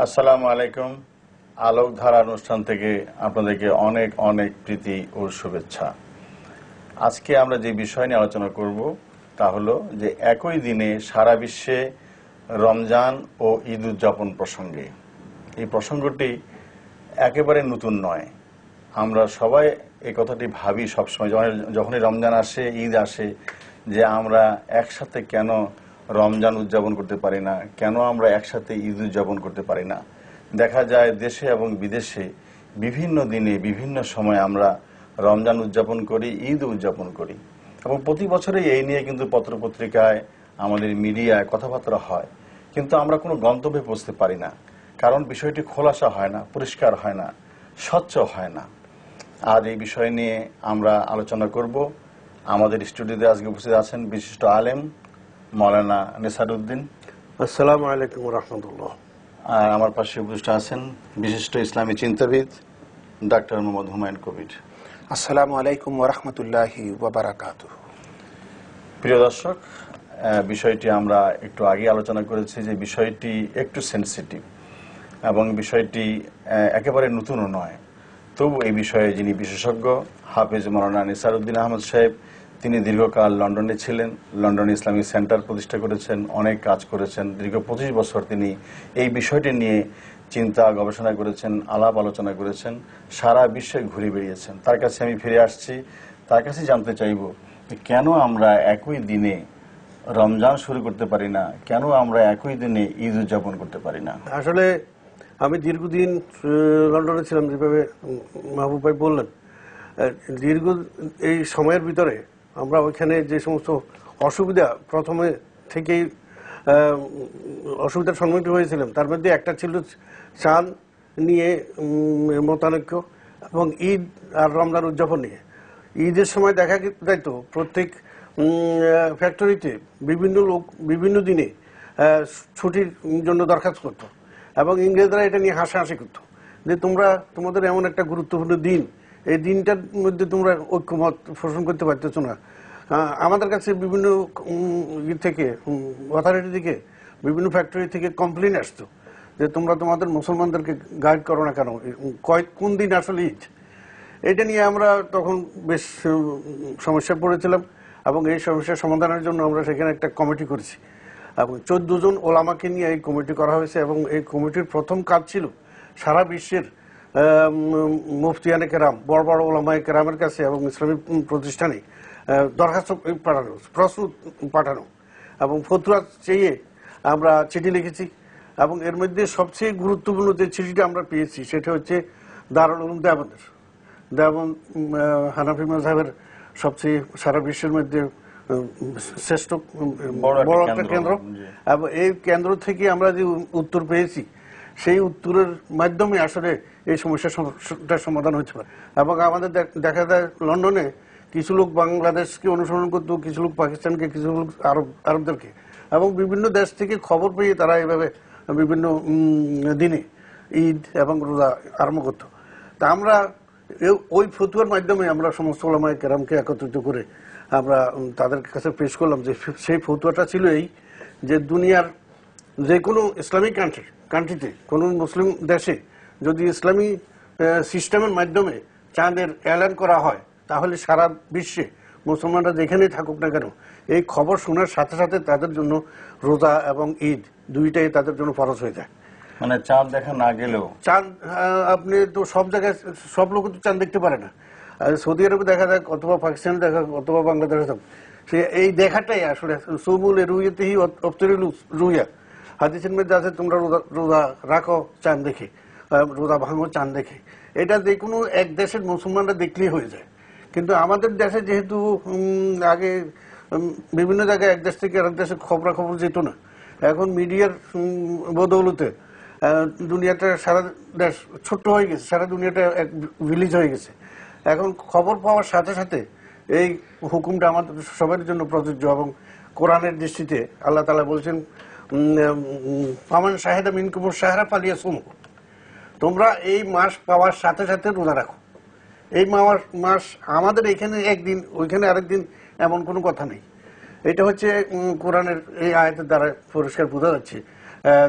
আসসালামু আলাইকুম। আলোকধারা অনুষ্ঠান থেকে আপনাদেরকে অনেক অনেক প্রীতি ও শুভেচ্ছা। আজকে আমরা যে বিষয় নিয়ে আলোচনা করব তা হলো যে একই দিনে সারা বিশ্বে রমজান ও ঈদ উদযাপন প্রসঙ্গে। এই প্রসঙ্গটি একেবারে নতুন নয়। আমরা সবাই এই কথাটি ভাবি সবসময়, যখনই রমজান আসে, ঈদ আসে, যে আমরা একসাথে কেন রমজান উদযাপন করতে পারি না, কেন আমরা একসাথে ঈদ উদযাপন করতে পারি না। দেখা যায় দেশে এবং বিদেশে বিভিন্ন দিনে বিভিন্ন সময় আমরা রমজান উদযাপন করি, ঈদ উদযাপন করি, এবং প্রতি বছরই এই নিয়ে কিন্তু পত্রপত্রিকায়, আমাদের মিডিয়ায় কথাবার্তা হয়, কিন্তু আমরা কোনো গন্তব্যে পৌঁছতে পারি না, কারণ বিষয়টি খোলাসা হয় না, পরিষ্কার হয় না, স্বচ্ছ হয় না। আজ এই বিষয় নিয়ে আমরা আলোচনা করব। আমাদের স্টুডিওতে আজকে উপস্থিত আছেন বিশিষ্ট আলেম মাওলানা নেসারউদ্দিন। আসসালামু আলাইকুম ওয়া রাহমাতুল্লাহ। আর আমার পাশে উপস্থিত আছেন বিশিষ্ট ইসলামী চিন্তাবিদ ডাক্তার মোহাম্মদ হুমায়ুন কবির। আসসালামু আলাইকুম ওয়া রাহমাতুল্লাহি ওয়া বারাকাতুহু। প্রিয় দর্শক, বিষয়টি আমরা একটু আগে আলোচনা করেছি যে বিষয়টি একটু সেনসিটিভ এবং বিষয়টি একেবারে নতুনও নয়। তবু এই বিষয়ে যিনি বিশেষজ্ঞ, হাফেজ মাওলানা নেসারউদ্দিন আহমদ সাহেব, তিনি দীর্ঘকাল লন্ডনে ছিলেন, লন্ডনে ইসলামিক সেন্টার প্রতিষ্ঠা করেছেন, অনেক কাজ করেছেন। দীর্ঘ 25 বছর তিনি এই বিষয়টি নিয়ে চিন্তা গবেষণা করেছেন, আলাপ আলোচনা করেছেন, সারা বিশ্বে ঘুরে বেরিয়েছেন। তার কাছে আমি ফিরে আসছি, তার কাছে জানতে চাইব কেন আমরা একই দিনে রমজান শুরু করতে পারি না, কেন আমরা একই দিনে ঈদ উদযাপন করতে পারি না। আসলে আমি দীর্ঘদিন লন্ডনে ছিলাম, যেভাবে মাহবুব ভাই বললেন, দীর্ঘ এই সময়ের ভিতরে আমরা ওইখানে যে সমস্ত অসুবিধা প্রথমে থেকেই অসুবিধার সম্মুখীন হয়েছিলাম, তার মধ্যে একটা ছিল চাঁদ নিয়ে মতানৈক্য এবং ঈদ আর রমজান উদযাপন নিয়ে। ঈদের সময় দেখা যাইতো প্রত্যেক ফ্যাক্টরিতে বিভিন্ন লোক বিভিন্ন দিনে ছুটির জন্য দরখাস্ত করতো এবং ইংরেজরা এটা নিয়ে হাসাহাসি করতো যে তোমরা তোমাদের এমন একটা গুরুত্বপূর্ণ দিন, এই দিনটার মধ্যে তোমরা ঐক্যমত পোষণ করতে পারতেছো না। আমাদের কাছে বিভিন্ন থেকে অথরিটি থেকে, বিভিন্ন ফ্যাক্টরি থেকে কমপ্লেন আসতো যে তোমরা তোমাদের মুসলমানদেরকে গাইড করো না কেন, কোন দিন আসলে ঈদ। এটা নিয়ে আমরা তখন বেশ সমস্যায় পড়েছিলাম এবং এই সমস্যার সমাধানের জন্য আমরা সেখানে একটা কমিটি করেছি এবং 14 জন ওলামাকে নিয়ে এই কমিটি করা হয়েছে এবং এই কমিটির প্রথম কাজ ছিল সারা বিশ্বের মুফতিয়ানে কেরাম, বড় বড় ওলামায়ে কেরামের কাছে এবং ইসলামী প্রতিষ্ঠানে দরখাস্ত পাঠানো, প্রশ্ন পাঠানো এবং ফতোয়া চেয়ে আমরা চিঠি লিখেছি। এবং এর মধ্যে সবচেয়ে গুরুত্বপূর্ণ যে চিঠিটা আমরা পেয়েছি সেটা হচ্ছে দারুল উলুম দেওবন্দ হানাফি মাযহাবের সবচেয়ে সারা বিশ্বের মধ্যে শ্রেষ্ঠ বড় একটা কেন্দ্র, এবং এই কেন্দ্র থেকে আমরা যে উত্তর পেয়েছি সেই উত্তরের মাধ্যমে আসলে এই সমস্যাটার সমাধান হতে পারে। এবং আমাদের দেখা যায় লন্ডনে কিছু লোক বাংলাদেশকে অনুসরণ করতো, কিছু লোক পাকিস্তানকে, কিছু লোক আরবদেরকে, এবং বিভিন্ন দেশ থেকে খবর পেয়ে তারা এইভাবে বিভিন্ন দিনে ঈদ এবং রোজা আরম্ভ করত। তা আমরা ওই ফতোয়ার মাধ্যমে আমরা সমস্ত ওলামায়ে কেরামকে একত্রিত করে আমরা তাদের কাছে পেশ করলাম যে সেই ফতোয়াটা ছিল এই, যে দুনিয়ার যে কোনো ইসলামিক কান্ট্রিতে, কোনো মুসলিম দেশে যদি ইসলামী সিস্টেমের মাধ্যমে চাঁদের এলান করা হয়, তাহলে সারা বিশ্বে মুসলমানরা যেখানেই থাকুক না কেন এই খবর শোনার সাথে সাথে তাদের জন্য রোজা এবং ঈদ দুইটাই তাদের জন্য ফরজ হয়ে যায়। মানে চাঁদ দেখা না গেলেও চাঁদ আপনি তো সব জায়গায় সব লোক তো চাঁদ দেখতে পারে না। সৌদি আরবে দেখা যাক, অথবা পাকিস্তানে দেখা, অথবা বাংলাদেশে থাক, সে এই দেখাটাই আসলে সুমুল রুইয়াতেহি অফতরিল রুইয়া, হাদিসের মধ্যে আছে তোমরা রোজা রাখো চাঁদ দেখে, রোজা ভাঙো চাঁদ দেখে। এটা যে কোনো এক দেশের মুসলমানরা দেখলেই হয়ে যায়। কিন্তু আমাদের দেশে যেহেতু আগে বিভিন্ন জায়গায় এক দেশ থেকে আরেক দেশে খবরাখবর যেত না, এখন মিডিয়ার বদৌলতে দুনিয়াটা, সারা দেশ ছোট্ট হয়ে গেছে, সারা দুনিয়াটা এক ভিলেজ হয়ে গেছে। এখন খবর পাওয়ার সাথে সাথে এই হুকুমটা আমাদের সবার জন্য প্রযোজ্য এবং কোরআনের দৃষ্টিতে আল্লাহ তাআলা বলছেন ফামান শাহিদা মিনকুমুশ শাহরা ফালিয়াসুম, তোমরা এই মাস পাওয়ার সাথে সাথে রোজা রাখো। এই মাস আমাদের এখানে একদিন, ওইখানে আরেকদিন, এমন কোনো কথা নেই। এটা হচ্ছে কোরআনের এই আয়াতের দ্বারা পরিষ্কার বোঝা যাচ্ছে।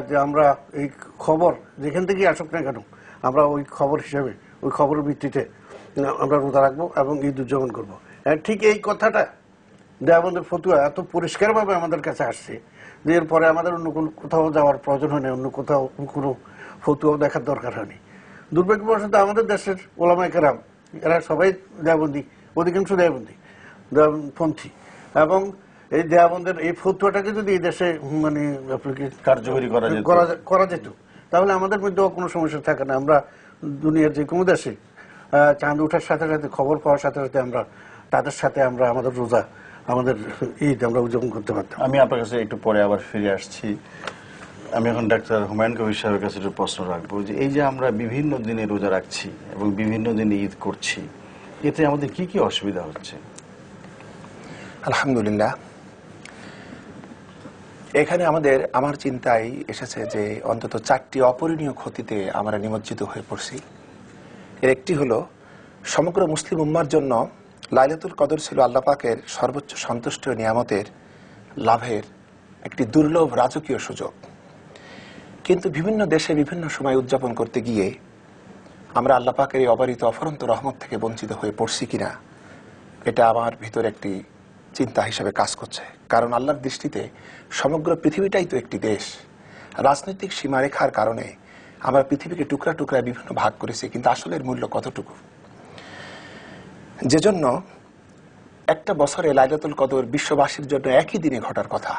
যে আমরা এই খবর যেখান থেকেই আসুক না কেন আমরা ওই খবর হিসেবে ওই খবরের ভিত্তিতে আমরা রোজা রাখবো এবং ঈদ উদযাপন করবো। ঠিক এই কথাটা দেওবন্দের ফতুয়া এত পরিষ্কারভাবে আমাদের কাছে আসছে যে এরপরে আমাদের অন্য কোথাও যাওয়ার প্রয়োজন হয়নি, অন্য কোথাও কোনো ফতুয়াও দেখার দরকার হয়নি। দুর্ভাগ্যবশত আমাদের দেশের ওলামায়ে কেরাম এরা সবাই দেওবন্দি, অধিকাংশ দেওবন্দি পন্থী, এবং এই দেওবন্দের এই ফতুয়াটাকে যদি এই দেশে মানে কার্যকরী করা যেত তাহলে আমাদের মধ্যেও কোনো সমস্যা থাকে না। আমরা দুনিয়ার যে কোনো দেশে চাঁদ ওঠার সাথে সাথে খবর পাওয়ার সাথে সাথে আমরা তাদের সাথে আমরা আমাদের রোজা আমাদের ঈদ আমরা উদযাপন করতে পারতাম। আমি আপনার কাছে একটু পরে আবার ফিরে আসছি। আমি এখন ডাক্তার হুমায়ুন কবির সাহেবের কাছে একটু প্রশ্ন রাখবো যে এই যে আমরা বিভিন্ন দিনে রোজা রাখছি এবং বিভিন্ন দিনে ঈদ করছি, এতে আমাদের কি কি অসুবিধা হচ্ছে? আলহামদুলিল্লাহ, এখানে আমার চিন্তায় এসেছে যে অন্তত 4টি অপরিণীয় ক্ষতিতে আমরা নিমজ্জিত হয়ে পড়ছি। এর একটি হলো, সমগ্র মুসলিম উম্মার জন্য লাইলাতুল কদর ছিল আল্লাহ পাকের সর্বোচ্চ সন্তুষ্ট নিয়ামতের লাভের একটি দুর্লভ রাজকীয় সুযোগ। কিন্তু বিভিন্ন দেশে বিভিন্ন সময় উদযাপন করতে গিয়ে আমরা আল্লাহ পাকের এই অবারিত অফরন্ত রহমত থেকে বঞ্চিত হয়ে পড়ছি কিনা, এটা আমার ভিতর একটি চিন্তা হিসেবে কাজ করছে। কারণ আল্লাহর দৃষ্টিতে সমগ্র পৃথিবীটাই তো একটি দেশ। রাজনৈতিক সীমারেখার কারণে আমরা পৃথিবীকে টুকরা টুকরা বিভিন্ন ভাগ করেছি, কিন্তু আসলে এর মূল্য কতটুকু? যে জন্য একটা বছরে লাইলাতুল কদর বিশ্ববাসীর জন্য একই দিনে ঘটার কথা।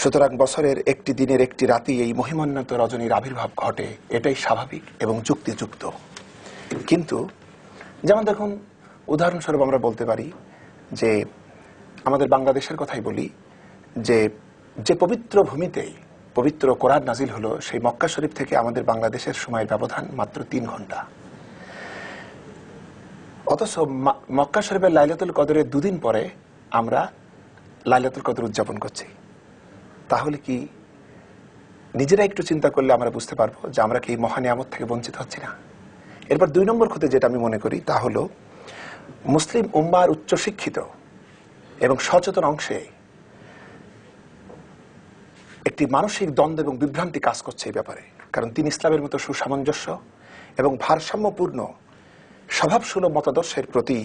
সুতরাং বছরের একটি দিনের একটি রাতেই এই মহিমান্বিত রজনীর আবির্ভাব ঘটে, এটাই স্বাভাবিক এবং যুক্তিযুক্ত। কিন্তু যেমন দেখুন, উদাহরণস্বরূপ আমরা বলতে পারি যে আমাদের বাংলাদেশের কথাই বলি, যে পবিত্র ভূমিতে পবিত্র কোরআন নাজিল হলো, সেই মক্কা শরীফ থেকে আমাদের বাংলাদেশের সময়ের ব্যবধান মাত্র 3 ঘন্টা। অথচ মক্কা শরীফের লাইলাতুল কদরের 2 দিন পরে আমরা লাইলাতুল কদর উদযাপন করছি। তাহলে কি নিজেরা একটু চিন্তা করলে আমরা বুঝতে পারবো যে আমরা কি মহা নিয়ামত থেকে বঞ্চিত হচ্ছি না? এরপর 2 নম্বর ক্ষতি যেটা আমি মনে করি তা হলো, মুসলিম উম্মার উচ্চশিক্ষিত এবং সচেতন অংশে একটি মানসিক দ্বন্দ্ব এবং বিভ্রান্তি কাজ করছে এই ব্যাপারে। কারণ তিনি ইসলামের মতো সুসামঞ্জস্য এবং ভারসাম্যপূর্ণ স্বভাবসুলভ মতাদর্শের প্রতি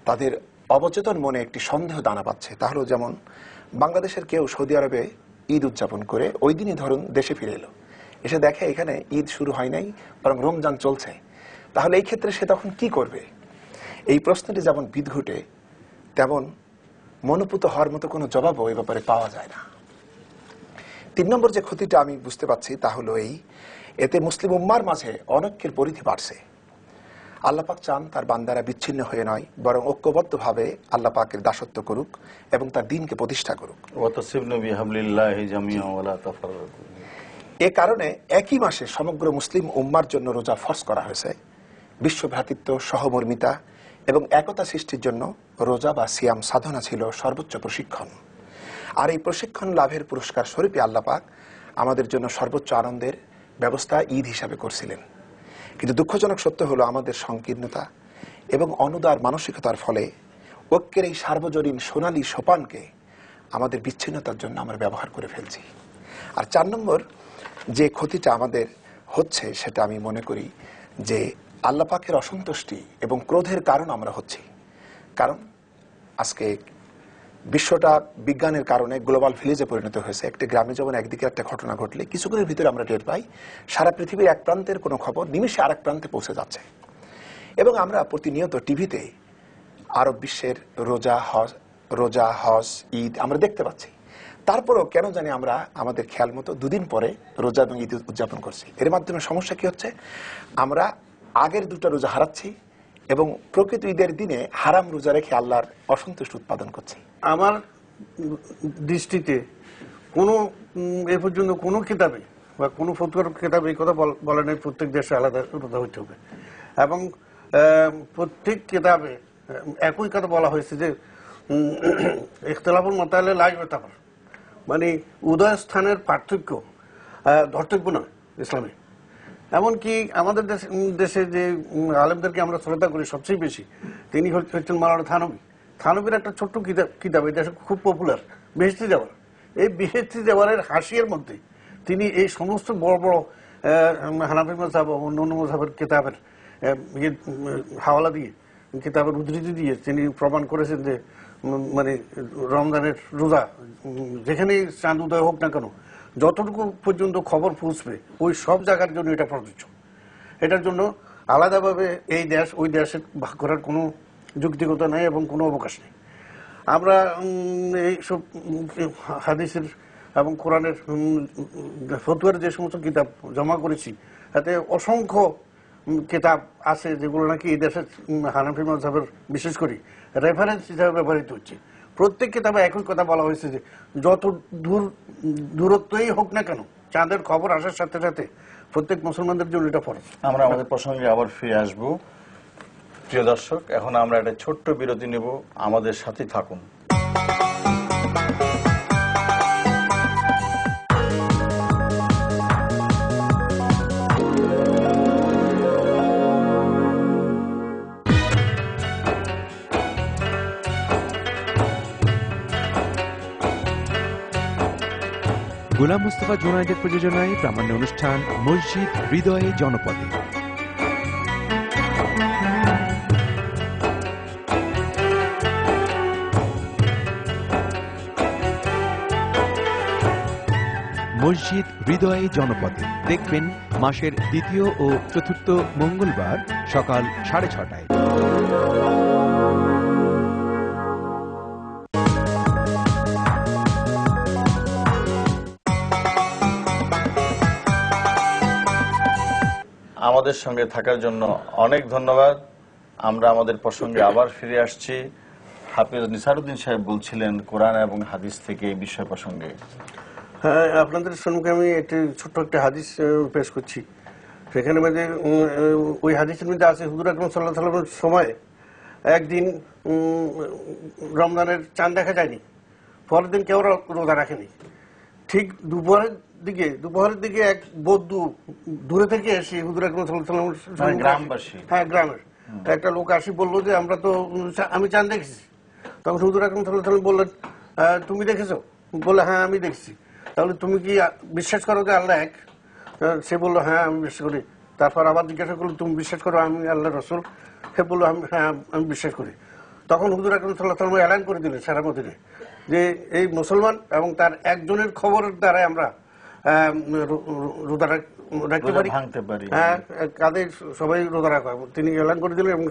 তাদের অবচেতন মনে একটি সন্দেহ দানা পাচ্ছে। তাহলে যেমন বাংলাদেশের কেউ সৌদি আরবে ঈদ উদযাপন করে ওই দিনই ধরুন দেশে ফিরে এলো, এসে দেখে এখানে ঈদ শুরু হয় নাই, বরং রমজান চলছে। তাহলে এই ক্ষেত্রে সে তখন কি করবে? এই প্রশ্নটি যেমন বিদঘুটে, তেমন মনোপুত হওয়ার মতো কোনো জবাবও এই ব্যাপারে পাওয়া যায় না। 3 নম্বর যে ক্ষতিটা আমি বুঝতে পারছি তা হলো এতে মুসলিম উম্মার মাঝে অনৈক্যের পরিধি বাড়ছে। আল্লাহ পাক চান তার বান্দারা বিচ্ছিন্ন হয়ে নয়, বরং ঐক্যবদ্ধভাবে আল্লাহ পাকের দাসত্ব করুক এবং তার দ্বীনকে প্রতিষ্ঠা করুক। এ কারণে একই মাসে সমগ্র মুসলিম উম্মার জন্য রোজা ফরজ করা হয়েছে। বিশ্ব ভ্রাতৃত্ব, সহমর্মিতা এবং একতা সৃষ্টির জন্য রোজা বা সিয়াম সাধনা ছিল সর্বোচ্চ প্রশিক্ষণ। আর এই প্রশিক্ষণ লাভের পুরস্কার স্বরূপে আল্লাহ পাক আমাদের জন্য সর্বোচ্চ আনন্দের ব্যবস্থা ঈদ হিসাবে করছিলেন। কিন্তু দুঃখজনক সত্য হলো, আমাদের সংকীর্ণতা এবং অনুদার মানসিকতার ফলে ঐক্যের এই সার্বজনীন সোনালী সোপানকে আমাদের বিচ্ছিন্নতার জন্য আমরা ব্যবহার করে ফেলছি। আর 4 নম্বর যে ক্ষতিটা আমাদের হচ্ছে সেটা আমি মনে করি যে আল্লাহ পাকের অসন্তুষ্টি এবং ক্রোধের কারণ আমরা হচ্ছি। কারণ আজকে বিশ্বটা বিজ্ঞানের কারণে গ্লোবাল ভিলেজে পরিণত হয়েছে। একটি গ্রামে যেমন একদিকে একটা ঘটনা ঘটলে কিছুক্ষণের ভিতরে আমরা টের পাই সারা পৃথিবীর এক প্রান্তের কোনো খবর নিমেষে আরেক প্রান্তে পৌঁছে যাচ্ছে। এবং আমরা প্রতিনিয়ত টিভিতে আরব বিশ্বের রোজা, হজ, ঈদ আমরা দেখতে পাচ্ছি। তারপরেও কেন জানি আমরা আমাদের খেয়াল মতো 2 দিন পরে রোজা এবং ঈদ উদযাপন করছি। এর মাধ্যমে সমস্যা কি হচ্ছে? আমরা আগের 2টা রোজা হারাচ্ছি এবং প্রকৃত ঈদের দিনে হারাম রোজা রেখে আল্লাহর অসন্তুষ্টি উৎপাদন করছি। আমার দৃষ্টিতে কোনো এ পর্যন্ত কোনো কিতাবে বা কোনো ফতোয়ার কিতাবে এই কথা বলে নাই প্রত্যেক দেশে আলাদা রোজা হইতে হবে, এবং প্রত্যেক কিতাবে একই কথা বলা হয়েছে যে ইখতিলাফুল মাতালে লা ইউতাবার, মানে উদয় স্থানের পার্থক্য ধর্তব্য নয় ইসলামে। এমনকি আমাদের দেশে যে আলেমদেরকে আমরা শ্রদ্ধা করি সবচেয়ে বেশি, তিনি হচ্ছেন মাওলানা থানভী। থানভীর একটা ছোট্ট কিতাব এই দেশে খুব পপুলার, বেহেশতে যাওয়ার। এই বিহেস্তি দেওয়ারের হাসির মধ্যে তিনি এই সমস্ত বড় বড় হানাফি মাযহাব ও অন্য মাযহাবের কিতাবের হাওয়ালা দিয়ে, কিতাবের উদ্ধৃতি দিয়ে তিনি প্রমাণ করেছেন যে মানে রমজানের রোজা যেখানেই চাঁদ উদয় হোক না কেন, যতটুকু পর্যন্ত খবর পৌঁছবে ওই সব জায়গার জন্য এটা প্রযোজ্য। এটার জন্য আলাদাভাবে এই দেশ ওই দেশে ভাগ করার কোনো যুক্তিকতা নেই এবং কোনো অবকাশ নেই। আমরা এইসব হাদিসের এবং কোরআনের ফতোয়ার যে সমস্ত কিতাব জমা করেছি, তাতে অসংখ্য কিতাব আছে যেগুলো নাকি এই দেশের হানাফি মাযহাবের বিশেষ করে রেফারেন্স হিসাবে ব্যবহৃত হচ্ছে। প্রত্যেক কিতাবে একই কথা বলা হয়েছে যে যত দূরত্বই হোক না কেন, চাঁদের খবর আসার সাথে সাথে প্রত্যেক মুসলমানদের জন্য এটা ফরজ। আমরা আমাদের প্রসঙ্গে আবার ফিরে আসব। প্রিয় দর্শক, এখন আমরা একটা ছোট্ট বিরতি নেব, আমাদের সাথে থাকুন। গোলাম মুস্তাফা জুনায়েদের প্রযোজনায় প্রামাণ্য অনুষ্ঠান মসজিদ হৃদয়ে জনপদে। মসজিদ হৃদয়ে জনপদে দেখবেন মাসের দ্বিতীয় ও চতুর্থ মঙ্গলবার সকাল 6:30টায়। আমাদের সঙ্গে থাকার জন্য অনেক ধন্যবাদ। আমরা আমাদের প্রসঙ্গে আবার ফিরে আসছি। হাফেজ নিসারউদ্দিন সাহেব বলছিলেন কোরআন এবং হাদিস থেকে এই বিষয় প্রসঙ্গে। হ্যাঁ, আপনাদের সম্মুখে আমি একটি ছোট্ট একটা হাদিস পেশ করছি। সেখানে মধ্যে ওই হাদিসের মধ্যে আছে হুজুর আকরাম সাল্লাল্লাহু আলাইহি ওয়াসাল্লামের সময় একদিন রমজানের চাঁদ দেখা যায়নি, পরের দিন কেউ রোজা রাখেনি। ঠিক দুপুরের দিকে এক বৌদ্ধ দূরে থেকে এসে হুজুর আকরাম সাল্লাল্লাহু আলাইহি ওয়াসাল্লাম, গ্রামবাসী, হ্যাঁ গ্রামের একটা লোক আসি বললো যে আমি চাঁদ দেখেছি। তখন হুজুর আকরাম সাল্লাল্লাহু আলাইহি ওয়াসাল্লাম বললেন, তুমি দেখেছো? বললে, হ্যাঁ আমি দেখছি। তাহলে তুমি কি বিশ্বাস করো যে আল্লাহ এক? সে বললো, হ্যাঁ আমি বিশ্বাস করি। তারপর আবার জিজ্ঞাসা করলো, তুমি বিশ্বাস করো আমি আল্লাহ রসুল? সে বললো, হ্যাঁ আমি বিশ্বাস করি। তখন হুজুর আকরাম সাল্লাল্লাহু আলাইহি ওয়াসাল্লাম এলান করে দিলেন সারা মদিনায় যে এই মুসলমান এবং তার একজনের খবরের দ্বারাই আমরা রোজা রাখতে পারি, হ্যাঁ কাদের সবাই রোজা রাখা। তিনি এলান করে দিলেন এবং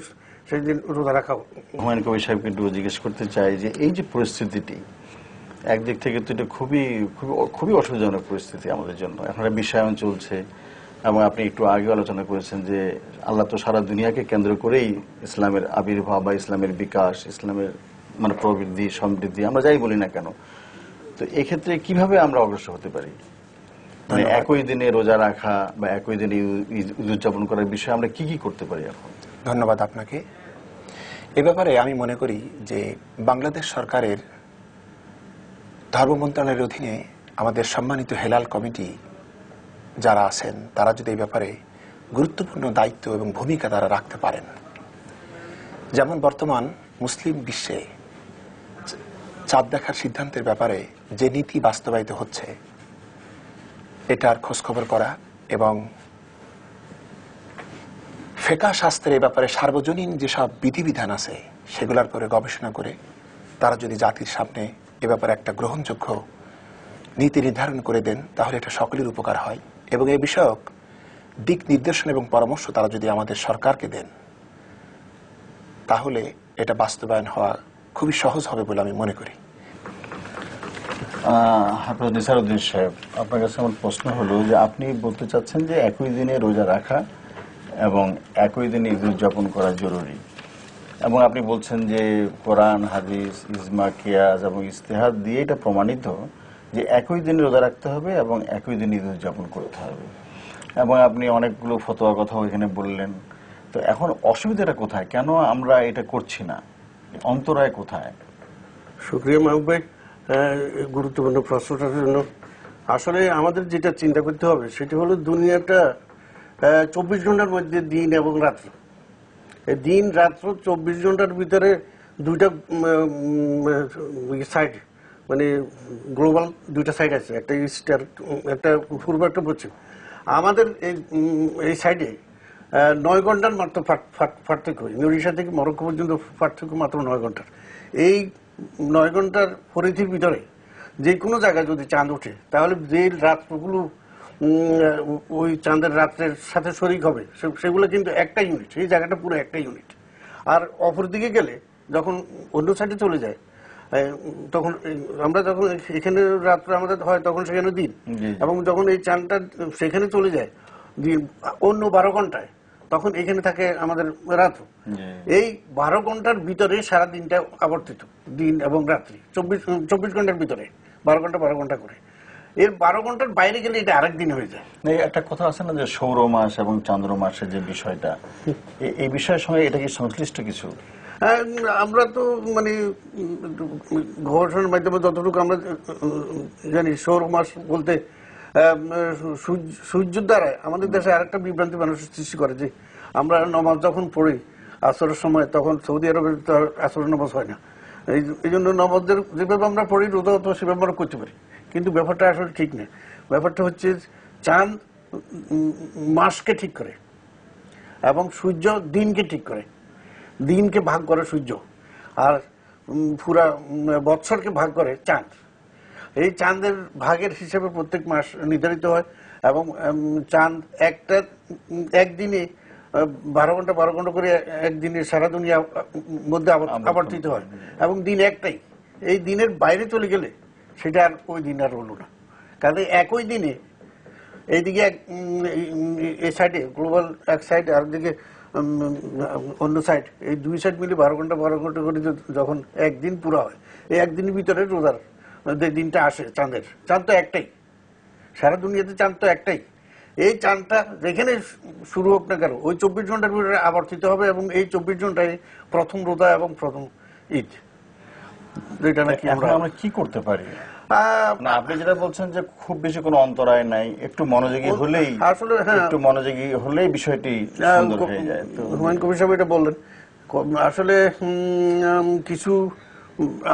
সেই দিন রোজা রাখা। হুমায়ুন কবির সাহেবকে একটু জিজ্ঞেস করতে চাই যে এই যে পরিস্থিতিটি, একদিক থেকে তো এটা খুবই খুবই অসুবিধাজনক পরিস্থিতি আমাদের জন্য। এখন একটা বিশ্বায়ন চলছে এবং আপনি একটু আগে আলোচনা করেছেন যে আল্লাহ তো সারা দুনিয়াকে কেন্দ্র করেই ইসলামের আবির্ভাব বা ইসলামের বিকাশ, ইসলামের মানে প্রবৃদ্ধি সমৃদ্ধি আমরা যাই বলি না কেন। তো এক্ষেত্রে কিভাবে আমরা অগ্রসর হতে পারি? মানে একই দিনে রোজা রাখা বা একই দিনে ঈদ উদযাপন করার বিষয়ে আমরা কি কি করতে পারি এখন? ধন্যবাদ আপনাকে। এ ব্যাপারে আমি মনে করি যে বাংলাদেশ সরকারের ধর্ম মন্ত্রণালয়ের অধীনে আমাদের সম্মানিত হেলাল কমিটি যারা আছেন তারা যদি এই ব্যাপারে গুরুত্বপূর্ণ দায়িত্ব এবং ভূমিকা তারা রাখতে পারেন। যেমন বর্তমান মুসলিম বিশ্বে চাঁদ দেখার সিদ্ধান্তের ব্যাপারে যে নীতি বাস্তবায়িত হচ্ছে এটার খোঁজখবর করা এবং ফিকহ শাস্ত্রের ব্যাপারে সার্বজনীন যেসব বিধিবিধান আছে সেগুলোর পরে গবেষণা করে তারা যদি জাতির সামনে এ ব্যাপারে একটা গ্রহণযোগ্য নীতি নির্ধারণ করে দেন তাহলে এটা সকলের উপকার হয়। এবং এই বিষয়ক দিক নির্দেশনা এবং পরামর্শ তারা যদি আমাদের সরকারকে দেন তাহলে এটা বাস্তবায়ন হওয়া খুবই সহজ হবে বলে আমি মনে করি। হাফেজ নিসারউদ্দিন সাহেব, আপনার কাছে আমার প্রশ্ন হলো যে আপনি বলতে চাচ্ছেন যে একই দিনে রোজা রাখা এবং একই দিনে ঈদ উদযাপন করা জরুরি, এবং আপনি বলছেন যে কোরআন, হাদিস, ইজমা, কিয়াস এবং ইজতিহাদ দিয়ে এটা প্রমাণিত যে একই দিনে রোজা রাখতে হবে এবং একই দিনে ঈদ উদযাপন করতে হবে, এবং আপনি অনেকগুলো ফতোয়ার কথাও এখানে বললেন। তো এখন অসুবিধাটা কোথায়? কেন আমরা এটা করছি না? অন্তরায় কোথায়? শুকরিয়া মাহবুব ভাই গুরুত্বপূর্ণ প্রশ্নটার জন্য। আসলে আমাদের যেটা চিন্তা করতে হবে সেটি হলো দুনিয়াটা 24 ঘন্টার মধ্যে দিন এবং রাত্র। এই দিন রাত্র 24 ঘন্টার ভিতরে দুইটা সাইড, মানে গ্লোবাল দুইটা সাইড আছে, একটা ইস্ট আর একটা পূর্ব একটা পশ্চিম। আমাদের এই সাইডে 9 ঘন্টার মাত্র পার্থক্য, ইন্দোনেশিয়া থেকে মরক্কো পর্যন্ত পার্থক্য মাত্র 9 ঘন্টার। এই 9 ঘন্টার পরিধির ভিতরে যে কোনো জায়গায় যদি চাঁদ ওঠে তাহলে যে রাত্রগুলো ওই চাঁদের রাত্রের সাথে শরিক হবে সেগুলো কিন্তু একটা ইউনিট, সেই জায়গাটা পুরো একটা ইউনিট। আর অপর দিকে গেলে যখন অন্য সাইডে চলে যায় তখন আমরা যখন এখানে রাত্রে আমাদের হয় তখন সেখানে দিন, এবং যখন এই চাঁদটা সেখানে চলে যায় দিন অন্য 12 ঘন্টায় তখন এখানে থাকে আমাদের রাত। এই 12 ঘন্টার ভিতরে সারা দিনটা আবর্তিত, দিন এবং রাত্রি 24 ঘন্টার ভিতরে 12 ঘন্টা 12 ঘন্টা করে। এর 12 ঘন্টার বাইরে গেলে এটা আরেক দিন হয়ে যায়। একটা কথা আছে না যে সৌর মাস এবং চন্দ্র মাসের যে বিষয়টা, এই বিষয়ের সঙ্গে এটা কি সংশ্লিষ্ট কিছু? আমরা তো মানে গবেষণার মাধ্যমে যতটুকু আমরা জানি, সৌর মাস বলতে সূর্যের দ্বারা আমাদের দেশে আরেকটা বিভ্রান্তি মানুষের সৃষ্টি করে যে আমরা নামাজ যখন পড়ি আসরের সময়, তখন সৌদি আরবে তো আসরের নামাজ হয় না, এই জন্য নামাজের যেভাবে আমরা পড়ি রোজা তো সেভাবে আমরা করতে পারি, কিন্তু ব্যাপারটা আসলে ঠিক নেই। ব্যাপারটা হচ্ছে চাঁদ মাসকে ঠিক করে এবং সূর্য দিনকে ঠিক করে, দিনকে ভাগ করে সূর্য, আর পুরা বৎসরকে ভাগ করে চাঁদ। এই চাঁদের ভাগের হিসেবে প্রত্যেক মাস নির্ধারিত হয় এবং চাঁদ একদিনে 12 ঘন্টা 12 ঘন্টা করে একদিনে সারা দুনিয়া মধ্যে আবর্তিত হয় এবং দিন একটাই। এই দিনের বাইরে চলে গেলে সেটা আর ওই দিন আর হলো না। কাজে একই দিনে এইদিকে এই সাইডে গ্লোবাল এক সাইড আর দিকে অন্য সাইড, এই দুই সাইড মিলে 12 ঘন্টা 12 ঘন্টা করে যখন একদিন পুরো হয়, এই একদিনের ভিতরে রোজার যে দিনটা আসে চাঁদের, চাঁদ তো একটাই, সারা দুনিয়াতে চাঁদ তো একটাই। এই চাঁদটা যেখানে শুরু হোক না কেন ওই 24 ঘন্টার ভিতরে আবর্তিত হবে এবং এই 24 ঘন্টায় প্রথম রোজা এবং প্রথম ঈদ। এটা নাকি আমরা কি করতে পারি? না, আপনি যেটা বলছেন যে খুব বেশি কোনো অন্তরায় নাই, একটু মনোযোগী হলেই, আসলে একটু মনোযোগী হলেই বিষয়টি সুন্দর হয়ে যায়। তো হুমায়ুন কবির সাহেব এটা বললেন, আসলে কিছু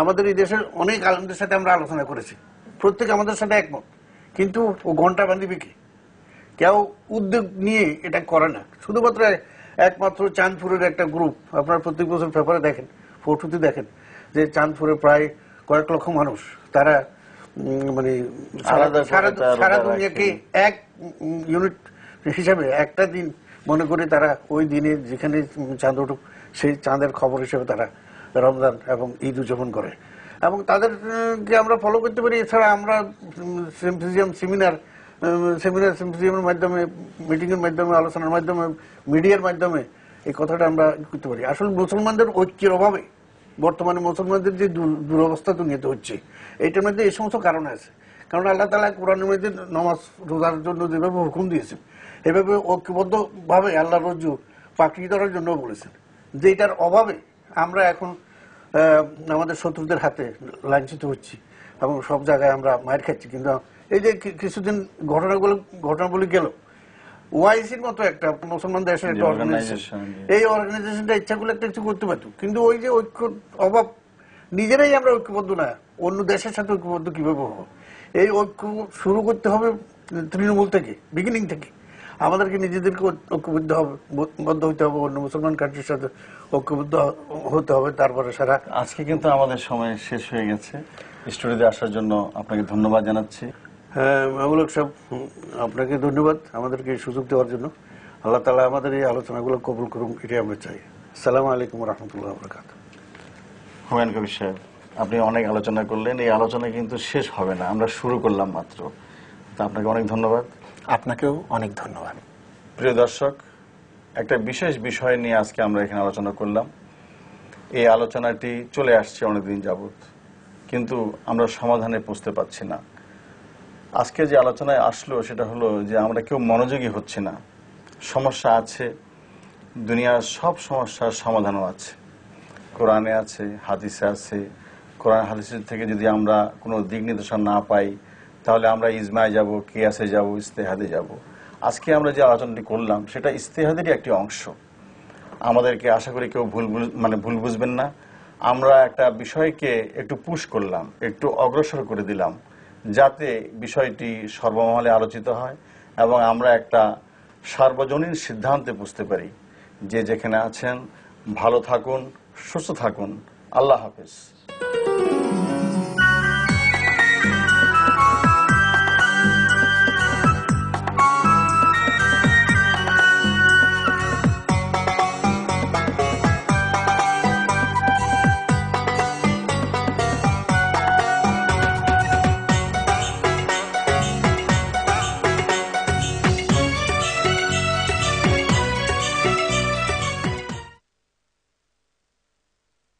আমাদের এই দেশের অনেক আলেমদের সাথে আমরা আলোচনা করেছি, প্রত্যেকে আমাদের সাথে একমত, কিন্তু ও ঘন্টা বাঁধিবে কি, কেউ উদ্যোগ নিয়ে এটা করে না। শুধুমাত্র একমাত্র চাঁদপুরের একটা গ্রুপ, আপনারা প্রত্যেক বছর পেপারে দেখেন, ফটোতে দেখেন যে চাঁদপুরে প্রায় কয়েক লক্ষ মানুষ, তারা মানে সারা দুনিয়াকে এক ইউনিট হিসাবে একটা দিন মনে করে তারা ওই দিনে যেখানে চাঁদ উঠুক সেই চাঁদের খবর হিসেবে তারা রমজান এবং ঈদ উদযাপন করে এবং তাদেরকে আমরা ফলো করতে পারি। এছাড়া আমরা সেমিনারের মাধ্যমে, মিটিংয়ের মাধ্যমে, আলোচনার মাধ্যমে, মিডিয়ার মাধ্যমে এই কথাটা আমরা করতে পারি। আসলে মুসলমানদের ঐক্যের অভাবে বর্তমানে মুসলমানদের যে দুরবস্থা দুনিয়াতে হচ্ছে, এইটার মধ্যে এই সমস্ত কারণ আছে। কারণ আল্লাহ তাআলা কোরআনের মধ্যে নামাজ রোজার জন্য যেভাবে হুকুম দিয়েছেন, এভাবে ঐক্যবদ্ধ ভাবে আল্লাহর রজ্জু পাকড়ি ধরার জন্য বলেছেন, যেটার অভাবে আমরা এখন আমাদের শত্রুদের হাতে লাঞ্ছিত হচ্ছি এবং সব জায়গায় আমরা মার খাচ্ছি। কিন্তু এই যে কিছুদিন ঘটনাগুলি গেল, ওআইসির মতো একটা মুসলমান দেশের একটা অর্গানাইজেশন, এই অর্গানাইজেশনটা ইচ্ছা করলে একটা কিছু করতে পারত, কিন্তু ওই যে ঐক্য অভাব, নিজেরাই আমরা ঐক্যবদ্ধ না, অন্য দেশের সাথে ঐক্যবদ্ধ কিভাবে হবো? এই ঐক্য শুরু করতে হবে তৃণমূল থেকে, বিগিনিং থেকে। আমাদেরকে নিজেদেরকে ঐক্যবদ্ধ হতে হবে, অন্য মুসলমান কান্ট্রির সাথে ঐক্যবদ্ধ হতে হবে, তারপরে সারা। আজকে কিন্তু আমাদের সময় শেষ হয়ে গেছে। স্টুডিওতে আসার জন্য আপনাকে ধন্যবাদ জানাচ্ছি। হ্যাঁ মামুল হক সাহেব, আপনাকে ধন্যবাদ আমাদেরকে সুযোগ দেওয়ার জন্য। আল্লাহ তাআলা আমাদের এই আলোচনাগুলো কবুল করুন, এটাই আমরা চাই। আসসালামু আলাইকুম ওয়া রাহমাতুল্লাহি ওয়া বারাকাতুহু। হুমায়ুন কবির সাহেব, আপনি অনেক আলোচনা করলেন, এই আলোচনা কিন্তু শেষ হবে না, আমরা শুরু করলাম মাত্র। তা আপনাকে অনেক ধন্যবাদ। আপনাকেও অনেক ধন্যবাদ। প্রিয় দর্শক, একটা বিশেষ বিষয় নিয়ে আজকে আমরা এখানে আলোচনা করলাম। এই আলোচনাটি চলে আসছে অনেকদিন যাবত, কিন্তু আমরা সমাধানে পৌঁছতে পারছি না। আজকে যে আলোচনায় আসলো সেটা হলো যে আমরা কেউ মনোযোগী হচ্ছে না। সমস্যা আছে, দুনিয়ার সব সমস্যার সমাধানও আছে, কোরআনে আছে, হাদিসে আছে। কোরআন হাদিসের থেকে যদি আমরা কোনো দিক নির্দেশনা না পাই তাহলে আমরা ইজমায় যাব, কিয়াসে যাব, ইস্তেহাদে যাব। আজকে আমরা যে আলোচনাটি করলাম সেটা ইস্তেহাদেরই একটি অংশ। আমাদেরকে আশা করি কেউ ভুল বুঝবেন না। আমরা একটা বিষয়কে একটু পুশ করলাম, একটু অগ্রসর করে দিলাম, যাতে বিষয়টি সর্বমহলে আলোচিত হয় এবং আমরা একটা সার্বজনীন সিদ্ধান্তে বুঝতে পারি। যে যেখানে আছেন ভালো থাকুন, সুস্থ থাকুন। আল্লাহ হাফেজ।